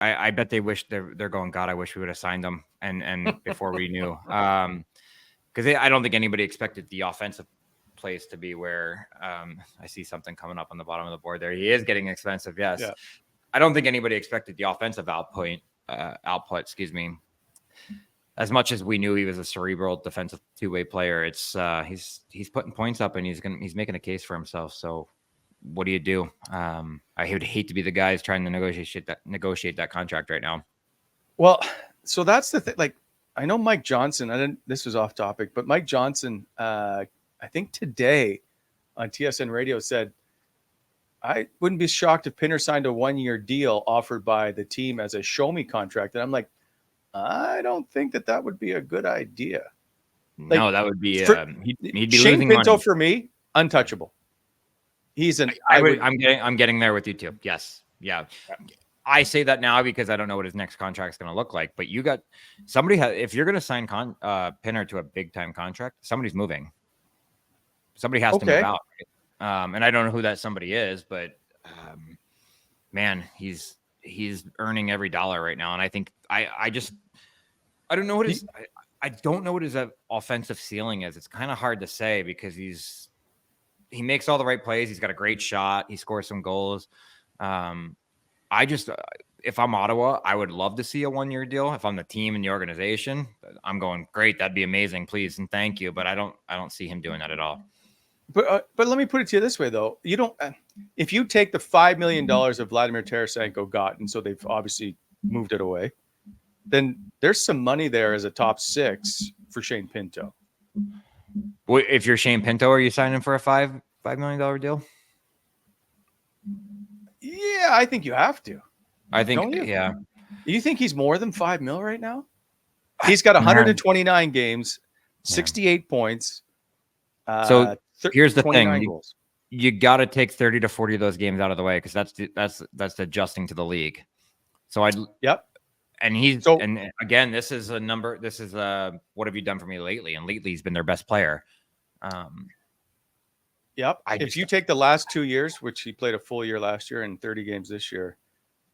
I bet they wish they're going, God, I wish we would have signed them and before we knew. Because I don't think anybody expected the offensive place to be where I see something coming up on the bottom of the board there. He is getting expensive, yes. Yeah. I don't think anybody expected the offensive output, as much as we knew he was a cerebral defensive two-way player. It's he's putting points up and he's making a case for himself. So what do you do? I would hate to be the guys trying to negotiate that contract right now. Well, so that's the thing. Like, I know Mike Johnson. This was off topic, but Mike Johnson, I think today on TSN Radio said, I wouldn't be shocked if Pinner signed a 1-year deal offered by the team as a show me contract. And I'm like, I don't think that would be a good idea. Like, no, that would be he'd be Shane losing Pinto money. For me, untouchable. I'm getting there with you too. Yes. Yeah. I say that now because I don't know what his next contract is going to look like, but you got somebody if you're going to sign Pinner to a big time contract, somebody's moving. Somebody has to move out. Right? And I don't know who that somebody is, but man, he's earning every dollar right now. And I think I don't know what his I don't know what his offensive ceiling is. It's kind of hard to say because he makes all the right plays. He's got a great shot. He scores some goals. If I'm Ottawa, I would love to see a 1-year deal. If I'm the team and the organization, I'm going, great. That'd be amazing. Please. And thank you. But I don't see him doing that at all. But let me put it to you this way, though. You don't, if you take the $5 million of Vladimir Tarasenko got, and so they've obviously moved it away, then there's some money there as a top 6 for Shane Pinto. Well, if you're Shane Pinto, are you signing for a $5 million deal? Yeah, I think you have to. I think, yeah. You think he's more than $5 million right now? He's got 129 games, 68 points. So here's the thing: you got to take 30 to 40 of those games out of the way because that's adjusting to the league. So And and again, this is a number. This is what have you done for me lately? And lately, he's been their best player. If you take the last 2 years, which he played a full year last year and 30 games this year,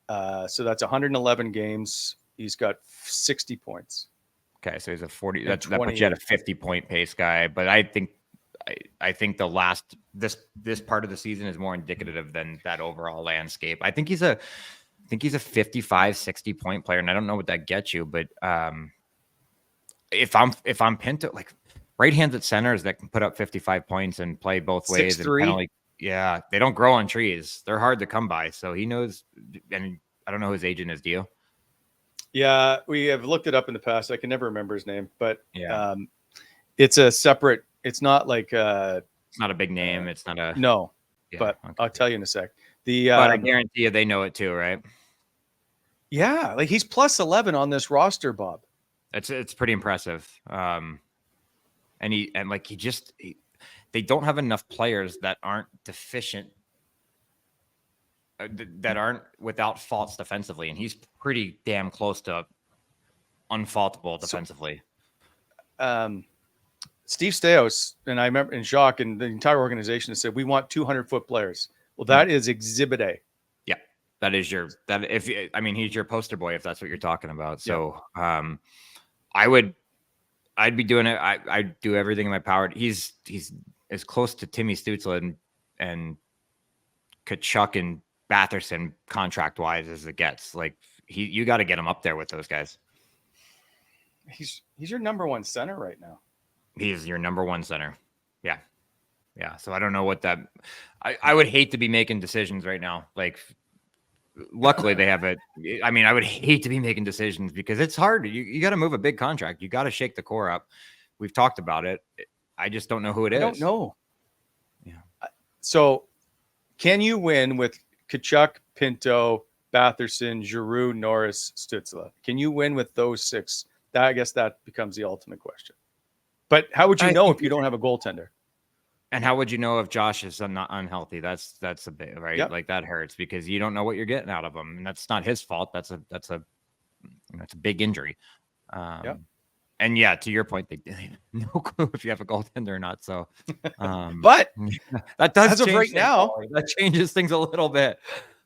so that's 111 games. He's got 60 points. Okay, so he's a 40. That puts you at a 50-point pace guy. But I think this part of the season is more indicative than that overall landscape. I think he's a 55, 60 point player. And I don't know what that gets you, but if I'm Pinto, like right-handed centers that can put up 55 points and play both ways. 6'3". And they don't grow on trees. They're hard to come by. So he knows, and I don't know who his agent is. Do you? Yeah, we have looked it up in the past. I can never remember his name, but it's a separate, it's not like it's not a big name. It's not a no, but okay. I'll tell you in a sec. But I guarantee you they know it too, right? Yeah, like he's plus 11 on this roster, Bob. It's pretty impressive. They don't have enough players that aren't deficient, that aren't without faults defensively, and he's pretty damn close to unfaultable defensively. Steve Stais and I remember, and Jacques and the entire organization said we want 200-foot players. Well, that is Exhibit A. Yeah, that is he's your poster boy if that's what you're talking about. So, I'd be doing it. I'd do everything in my power. He's as close to Timmy Stützle and Tkachuk and Batherson contract wise as it gets. Like you got to get him up there with those guys. He's your number one center right now. He's your number one center. Yeah. Yeah. So I don't know what that, I would hate to be making decisions right now. Like, luckily they have it. I mean, I would hate to be making decisions because it's hard. You got to move a big contract. You got to shake the core up. We've talked about it. I just don't know who it is. I don't know. Yeah. So can you win with Tkachuk, Pinto, Batherson, Giroux, Norris, Stützle? Can you win with those 6? I guess that becomes the ultimate question. But how would you know if you don't have a goaltender? And how would you know if Josh is not unhealthy? That's a bit right. Yep. Like that hurts because you don't know what you're getting out of him, and that's not his fault. That's a big injury. And yeah, to your point, they have no clue if you have a goaltender or not. So, but that does as of right now, that changes things a little bit.